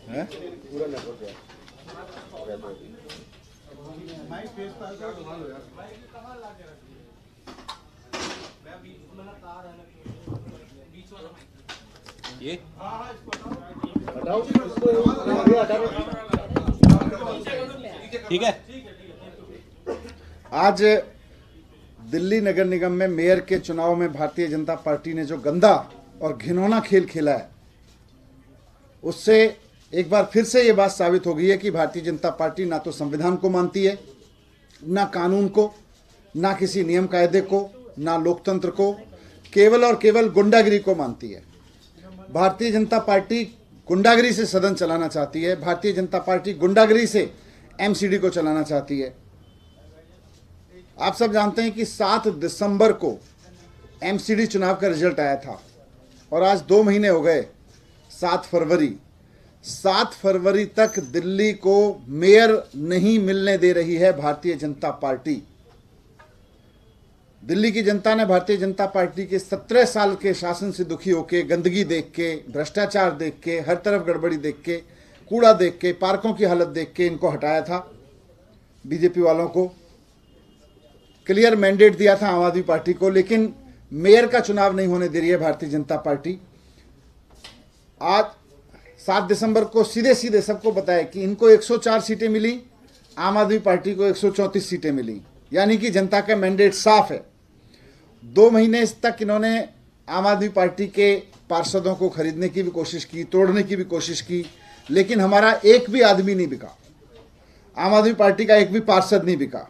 हैं? ये ठीक है। आज दिल्ली नगर निगम में मेयर के चुनाव में भारतीय जनता पार्टी ने जो गंदा और घिनौना खेल खेला है, उससे एक बार फिर से ये बात साबित हो गई है कि भारतीय जनता पार्टी ना तो संविधान को मानती है, ना कानून को, ना किसी नियम कायदे को, ना लोकतंत्र को, केवल और केवल गुंडागिरी को मानती है। भारतीय जनता पार्टी गुंडागिरी से सदन चलाना चाहती है। भारतीय जनता पार्टी गुंडागिरी से एमसीडी को चलाना चाहती है। आप सब जानते हैं कि 7 दिसंबर को एमसीडी चुनाव का रिजल्ट आया था और आज 2 महीने हो गए। 7 फरवरी तक दिल्ली को मेयर नहीं मिलने दे रही है भारतीय जनता पार्टी। दिल्ली की जनता ने भारतीय जनता पार्टी के 17 साल के शासन से दुखी होकर, गंदगी देख के, भ्रष्टाचार देख के, हर तरफ गड़बड़ी देख के, कूड़ा देख के, पार्कों की हालत देख के इनको हटाया था। बीजेपी वालों को क्लियर मैंडेट दिया था आम आदमी पार्टी को, लेकिन मेयर का चुनाव नहीं होने दे रही है भारतीय जनता पार्टी। आज 7 दिसंबर को सीधे सीधे सबको बताया कि इनको 104 सीटें मिली, आम आदमी पार्टी को 134 सीटें मिली, यानी कि जनता का मैंडेट साफ है। 2 महीने तक इन्होंने आम आदमी पार्टी के पार्षदों को खरीदने की भी कोशिश की, तोड़ने की भी कोशिश की, लेकिन हमारा एक भी आदमी नहीं बिका, आम आदमी पार्टी का एक भी पार्षद नहीं बिका।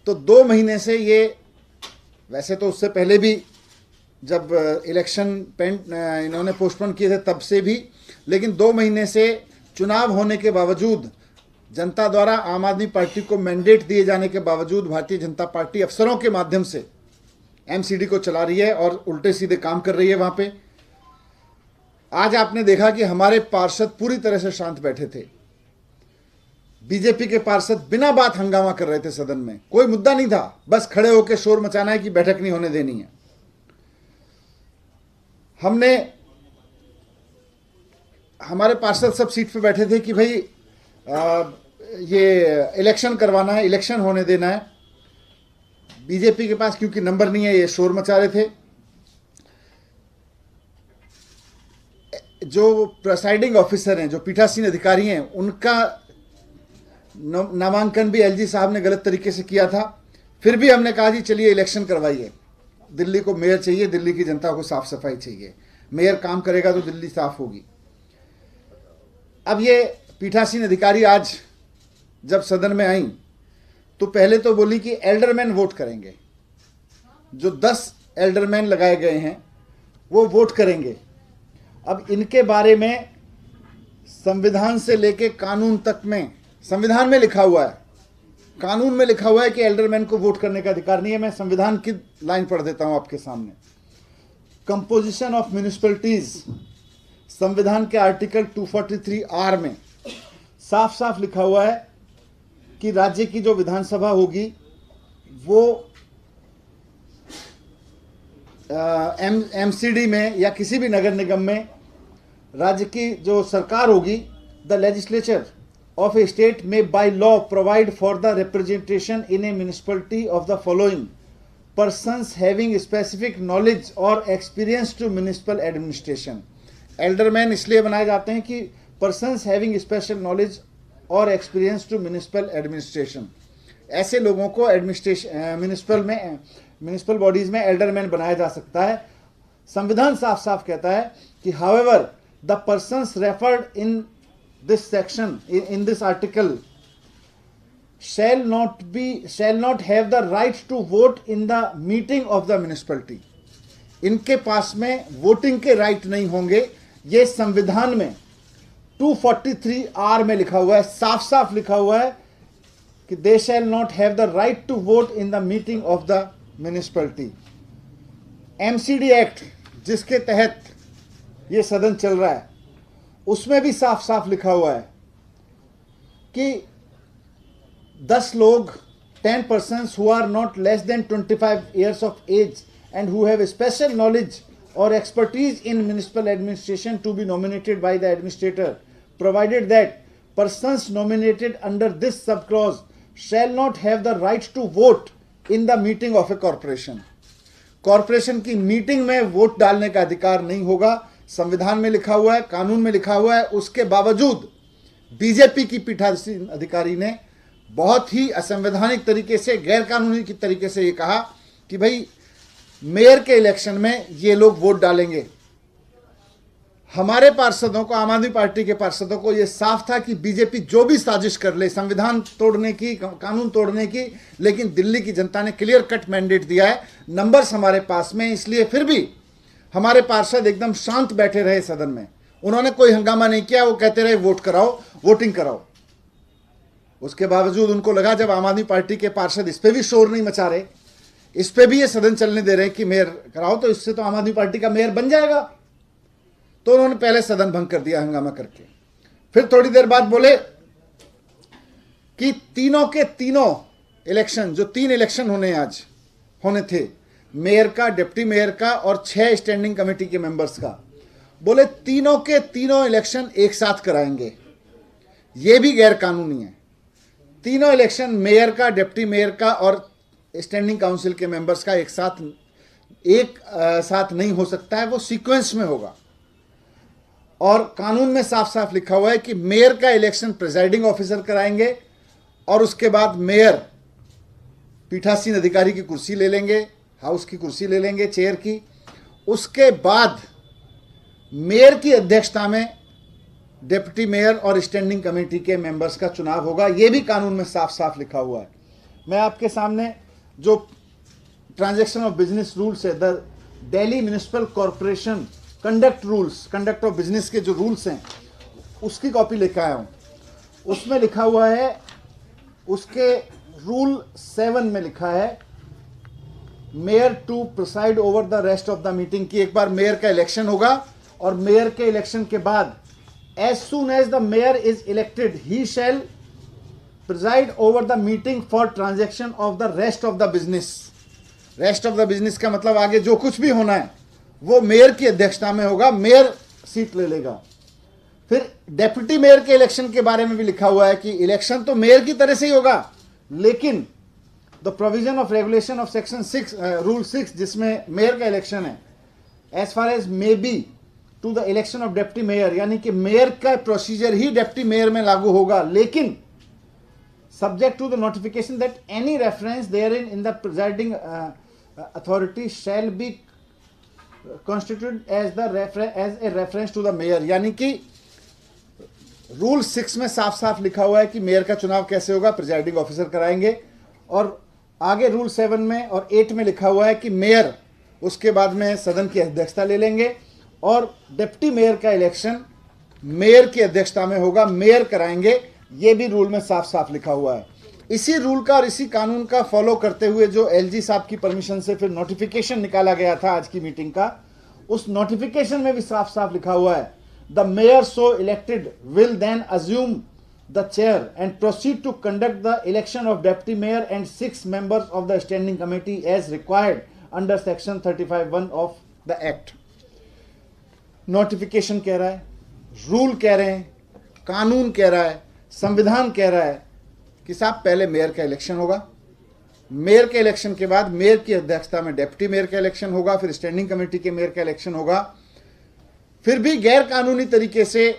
तो 2 महीने से ये, वैसे तो उससे पहले भी जब इलेक्शन इन्होंने पोस्टपोन किए थे तब से भी, लेकिन 2 महीने से चुनाव होने के बावजूद, जनता द्वारा आम आदमी पार्टी को मैंडेट दिए जाने के बावजूद भारतीय जनता पार्टी अफसरों के माध्यम से एमसीडी को चला रही है और उल्टे सीधे काम कर रही है वहां पे। आज आपने देखा कि हमारे पार्षद पूरी तरह से शांत बैठे थे। बीजेपी के पार्षद बिना बात हंगामा कर रहे थे सदन में, कोई मुद्दा नहीं था, बस खड़े होकर शोर मचाना है कि बैठक नहीं होने देनी है। हमारे पार्षद सब सीट पे बैठे थे कि भाई ये इलेक्शन करवाना है, इलेक्शन होने देना है। बीजेपी के पास क्योंकि नंबर नहीं है, ये शोर मचा रहे थे। जो प्रिसाइडिंग ऑफिसर हैं, जो पीठासीन अधिकारी हैं, उनका नामांकन भी एलजी साहब ने गलत तरीके से किया था। फिर भी हमने कहा जी चलिए इलेक्शन करवाइए, दिल्ली को मेयर चाहिए, दिल्ली की जनता को साफ सफाई चाहिए, मेयर काम करेगा तो दिल्ली साफ होगी। अब ये पीठासीन अधिकारी आज जब सदन में आई तो पहले तो बोली कि एल्डरमैन वोट करेंगे, जो 10 एल्डरमैन लगाए गए हैं वो वोट करेंगे। अब इनके बारे में संविधान से लेके कानून तक में, संविधान में लिखा हुआ है, कानून में लिखा हुआ है कि एल्डरमैन को वोट करने का अधिकार नहीं है। मैं संविधान की लाइन पढ़ देता हूं आपके सामने। कंपोजिशन ऑफ म्युनिसिपैलिटीज, संविधान के आर्टिकल 243R में साफ साफ लिखा हुआ है कि राज्य की जो विधानसभा होगी वो एमसीडी में या किसी भी नगर निगम में राज्य की जो सरकार होगी, the legislature of a state में by law provide for the representation in a municipality of the following persons having specific knowledge or experience to municipal administration। Alderman इसलिए बनाए जाते हैं कि persons having special knowledge or experience to municipal administration, ऐसे लोगों को administration municipal bodies में alderman बनाया जा सकता है। संविधान साफ साफ कहता है कि however the persons referred in this section in this article shall not have the right to vote in the meeting of the municipality। इनके पास में वोटिंग के राइट नहीं होंगे। ये संविधान में 243R में लिखा हुआ है, साफ साफ लिखा हुआ है कि they shall not have the right to vote in the meeting of the municipality। MCD act जिसके तहत ये सदन चल रहा है, उसमें भी साफ साफ लिखा हुआ है कि 10 लोग, 10 persons who are not less than 25 years of age and who have special knowledge or expertise in municipal administration to be nominated by the administrator, provided that persons nominated under this subclause shall not have the right to vote in the meeting of a corporation. Corporation की meeting में vote डालने का अधिकार नहीं होगा, संविधान में लिखा हुआ है, कानून में लिखा हुआ है। उसके बावजूद बीजेपी की पीठासीन अधिकारी ने बहुत ही असंवैधानिक तरीके से, गैर कानूनी की तरीके से ये कहा कि भाई मेयर के इलेक्शन में ये लोग वोट डालेंगे। हमारे पार्षदों को, आम आदमी पार्टी के पार्षदों को ये साफ था कि बीजेपी जो भी साजिश कर ले, संविधान तोड़ने की, कानून तोड़ने की, लेकिन दिल्ली की जनता ने क्लियर कट मैंडेट दिया है, नंबर्स हमारे पास में, इसलिए फिर भी हमारे पार्षद एकदम शांत बैठे रहे सदन में। उन्होंने कोई हंगामा नहीं किया, वो कहते रहे वोट कराओ, वोटिंग कराओ। उसके बावजूद उनको लगा जब आम आदमी पार्टी के पार्षद इस पे भी शोर नहीं मचा रहे, इस पे भी ये सदन चलने दे रहे कि मेयर कराओ, तो इससे तो आम आदमी पार्टी का मेयर बन जाएगा। तो उन्होंने पहले सदन भंग कर दिया हंगामा करके। फिर थोड़ी देर बाद बोले कि तीनों के तीनों इलेक्शन, जो 3 इलेक्शन होने थे, मेयर का, डिप्टी मेयर का और 6 स्टैंडिंग कमेटी के मेंबर्स का, बोले तीनों के तीनों इलेक्शन एक साथ कराएंगे। ये भी गैर कानूनी है। तीनों इलेक्शन, मेयर का, डिप्टी मेयर का और स्टैंडिंग काउंसिल के मेंबर्स का एक साथ नहीं हो सकता है, वो सीक्वेंस में होगा। और कानून में साफ साफ लिखा हुआ है कि मेयर का इलेक्शन प्रिजाइडिंग ऑफिसर कराएंगे और उसके बाद मेयर पीठासीन अधिकारी की कुर्सी ले लेंगे, हाउस की कुर्सी ले लेंगे, चेयर की। उसके बाद मेयर की अध्यक्षता में डिप्टी मेयर और स्टैंडिंग कमेटी के मेंबर्स का चुनाव होगा। यह भी कानून में साफ साफ लिखा हुआ है। मैं आपके सामने जो ट्रांजैक्शन ऑफ बिजनेस रूल्स है, the Delhi municipal corporation conduct of business के जो रूल्स हैं, उसकी कॉपी लेकर आया हूँ। उसमें लिखा हुआ है, उसके रूल 7 में लिखा है, mayor to preside over the rest of the meeting, की एक बार मेयर का इलेक्शन होगा और मेयर के इलेक्शन के बाद as soon as the mayor is elected he shall preside over the meeting for transaction of the rest of the business. Rest of the business का मतलब आगे जो कुछ भी होना है वो मेयर की अध्यक्षता में होगा, मेयर सीट ले लेगा। फिर डेप्यूटी मेयर के इलेक्शन के बारे में भी लिखा हुआ है कि इलेक्शन तो मेयर की तरह से ही होगा, लेकिन the provision of regulation of section 6 rule 6 जिसमें मेयर का इलेक्शन है, as far as may be to the election of deputy mayor, यानी कि मेयर का प्रोसीजर ही डेप्टी मेयर में लागू होगा, लेकिन subject to the notification that any reference therein the presiding authority shall be constituted as a reference to the mayor। यानी कि rule 6 में साफ साफ लिखा हुआ है कि मेयर का चुनाव कैसे होगा, प्रिजाइडिंग ऑफिसर कराएंगे। और आगे रूल 7 में और 8 में लिखा हुआ है कि मेयर उसके बाद में सदन की अध्यक्षता ले लेंगे और डिप्टी मेयर का इलेक्शन मेयर की अध्यक्षता में होगा, मेयर कराएंगे। ये भी रूल में साफ साफ लिखा हुआ है। इसी रूल का और इसी कानून का फॉलो करते हुए जो एलजी साहब की परमिशन से फिर नोटिफिकेशन निकाला गया था आज की मीटिंग का, उस नोटिफिकेशन में भी साफ साफ लिखा हुआ है, the mayor so elected will then assume the chair and proceed to conduct the election of deputy mayor and 6 members of the standing committee as required under section 35(1) of the act. Notification कह रहा है, rule कह रहे हैं, कानून कह रहा है, संविधान कह रहा है कि साहब पहले मेयर का इलेक्शन होगा, मेयर के इलेक्शन के बाद मेयर की अध्यक्षता में डिप्टी मेयर का इलेक्शन होगा, फिर स्टैंडिंग कमेटी के मेयर का इलेक्शन होगा। फिर भी गैर कानूनी तरीके से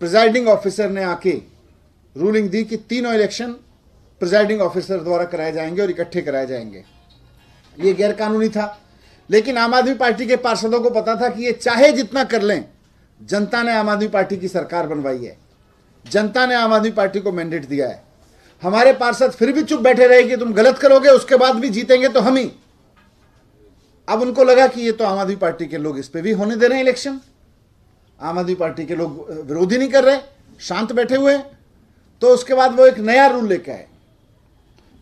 प्रिजाइडिंग ऑफिसर ने आके रूलिंग दी कि तीनों इलेक्शन प्रिजाइडिंग ऑफिसर द्वारा कराए जाएंगे और इकट्ठे कराए जाएंगे। ये गैर कानूनी था, लेकिन आम आदमी पार्टी के पार्षदों को पता था कि ये चाहे जितना कर लें, जनता ने आम आदमी पार्टी की सरकार बनवाई है, जनता ने आम आदमी पार्टी को मैंडेट दिया है। हमारे पार्षद फिर भी चुप बैठे रहे कि तुम गलत करोगे, उसके बाद भी जीतेंगे तो हम ही। अब उनको लगा कि ये तो आम आदमी पार्टी के लोग इस पे भी होने दे रहे हैं इलेक्शन, आम आदमी पार्टी के लोग विरोधी नहीं कर रहे, शांत बैठे हुए हैं। तो उसके बाद वो एक नया रूल लेके आए।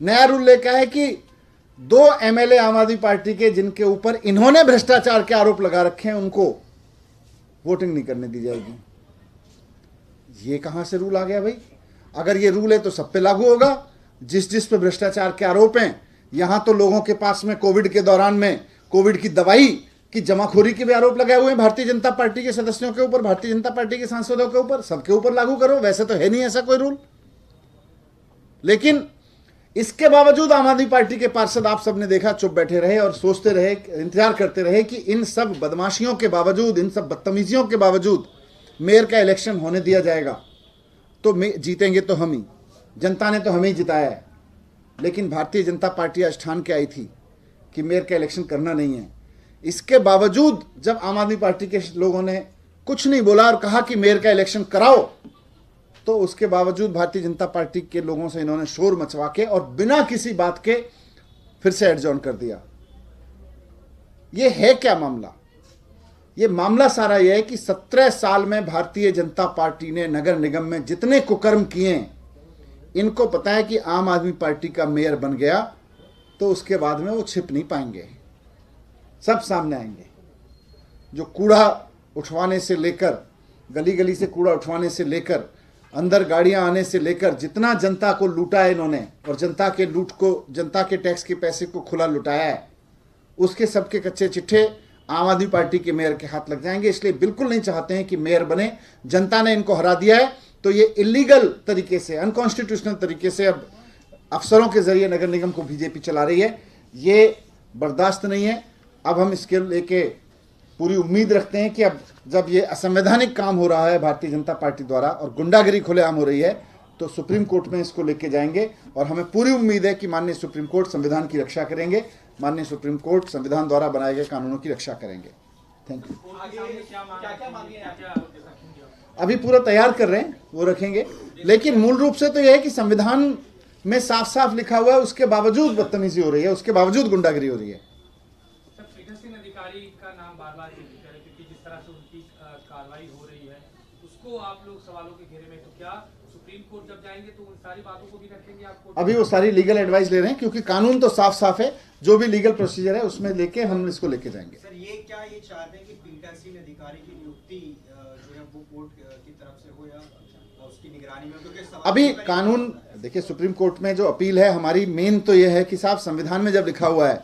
नया रूल लेके आए कि 2 एमएलए आम आदमी पार्टी के जिनके ऊपर इन्होंने भ्रष्टाचार के आरोप लगा रखे हैं, उनको वोटिंग नहीं करने दी जाएगी। ये कहां से रूल आ गया भाई? अगर ये रूल है तो सब पे लागू होगा, जिस पे भ्रष्टाचार के आरोप हैं। यहां तो लोगों के पास में कोविड के दौरान में कोविड की दवाई कि जमाखोरी के भी आरोप लगाए हुए हैं भारतीय जनता पार्टी के सदस्यों के ऊपर, भारतीय जनता पार्टी के सांसदों के ऊपर, सबके ऊपर लागू करो। वैसे तो है नहीं ऐसा कोई रूल, लेकिन इसके बावजूद आम आदमी पार्टी के पार्षद आप सबने देखा चुप बैठे रहे और सोचते रहे, इंतजार करते रहे कि इन सब बदमाशियों के बावजूद, इन सब बदतमीजियों के बावजूद मेयर का इलेक्शन होने दिया जाएगा तो जीतेंगे तो हम ही, जनता ने तो हमें ही जिताया है। लेकिन भारतीय जनता पार्टी आज ठान के आई थी कि मेयर का इलेक्शन करना नहीं है। इसके बावजूद जब आम आदमी पार्टी के लोगों ने कुछ नहीं बोला और कहा कि मेयर का इलेक्शन कराओ, तो उसके बावजूद भारतीय जनता पार्टी के लोगों से इन्होंने शोर मचवा के और बिना किसी बात के फिर से एडजॉर्न कर दिया। यह है क्या मामला? यह मामला सारा यह है कि 17 साल में भारतीय जनता पार्टी ने नगर निगम में जितने कुकर्म किए, इनको पता है कि आम आदमी पार्टी का मेयर बन गया तो उसके बाद में वो छिप नहीं पाएंगे, सब सामने आएंगे। जो कूड़ा उठवाने से लेकर, गली गली से कूड़ा उठवाने से लेकर, अंदर गाड़ियां आने से लेकर, जितना जनता को लूटा है इन्होंने और जनता के लूट को, जनता के टैक्स के पैसे को खुला लुटाया है, उसके सबके कच्चे चिट्ठे आम आदमी पार्टी के मेयर के हाथ लग जाएंगे। इसलिए बिल्कुल नहीं चाहते हैं कि मेयर बने। जनता ने इनको हरा दिया है तो ये इलीगल तरीके से, अनकॉन्स्टिट्यूशनल तरीके से अब अफसरों के जरिए नगर निगम को बीजेपी चला रही है। ये बर्दाश्त नहीं है। अब हम इसके लेके पूरी उम्मीद रखते हैं कि अब जब ये असंवैधानिक काम हो रहा है भारतीय जनता पार्टी द्वारा और गुंडागिरी खुलेआम हो रही है, तो सुप्रीम कोर्ट में इसको लेके जाएंगे और हमें पूरी उम्मीद है कि माननीय सुप्रीम कोर्ट संविधान की रक्षा करेंगे, माननीय सुप्रीम कोर्ट संविधान द्वारा बनाए गए कानूनों की रक्षा करेंगे। Thank you. अभी पूरा तैयार कर रहे हैं, वो रखेंगे, लेकिन मूल रूप से तो यह है कि संविधान में साफ साफ लिखा हुआ है, उसके बावजूद बदतमीजी हो रही है, उसके बावजूद गुंडागिरी हो रही है। अधिकारी का नाम बार-बार जिक्र करें, क्योंकि जिस तरह से उनकी कार्रवाई हो रही है उसको आप लोग सवालों के घेरे में, तो क्या सुप्रीम कोर्ट जब जाएंगे तो उन सारी बातों को भी रखेंगे आपको? अभी वो सारी लीगल एडवाइस ले रहे हैं, क्योंकि कानून तो साफ साफ है, जो भी लीगल प्रोसीजर है उसमें लेके हम इसको लेके जाएंगे। सर, ये चाहते हैं कि पीठासीन अधिकारी की नियुक्ति जो है वो कोर्ट की तरफ से हो या उसकी निगरानी में? क्योंकि अभी कानून देखिए, सुप्रीम कोर्ट में जो अपील है हमारी, मेन तो यह है कि साहब संविधान में जब लिखा हुआ है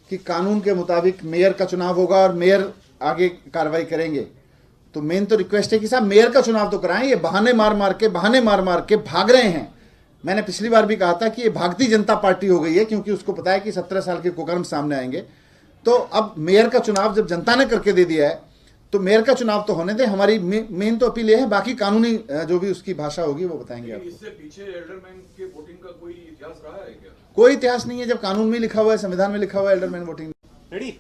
कि कानून के मुताबिक मेयर का चुनाव होगा और मेयर आगे कार्रवाई करेंगे, तो मेन तो रिक्वेस्ट है कि साहब मेयर का चुनाव तो कराएं। ये बहाने मार मार के भाग रहे हैं। मैंने पिछली बार भी कहा था कि ये भागती जनता पार्टी हो गई है, क्योंकि उसको पता है कि 17 साल के कुकर्म सामने आएंगे। तो अब मेयर का चुनाव जब जनता ने करके दे दिया है तो मेयर का चुनाव तो होने दें। हमारी मेन तो अपील है, बाकी कानूनी जो भी उसकी भाषा होगी वो बताएंगे आपको। इससे पीछे एल्डरमैन के वोटिंग का कोई इतिहास रहा है क्या? कोई इतिहास नहीं है, जब कानून में लिखा हुआ है, संविधान में लिखा हुआ है एल्डरमैन वोटिंग। रेडी?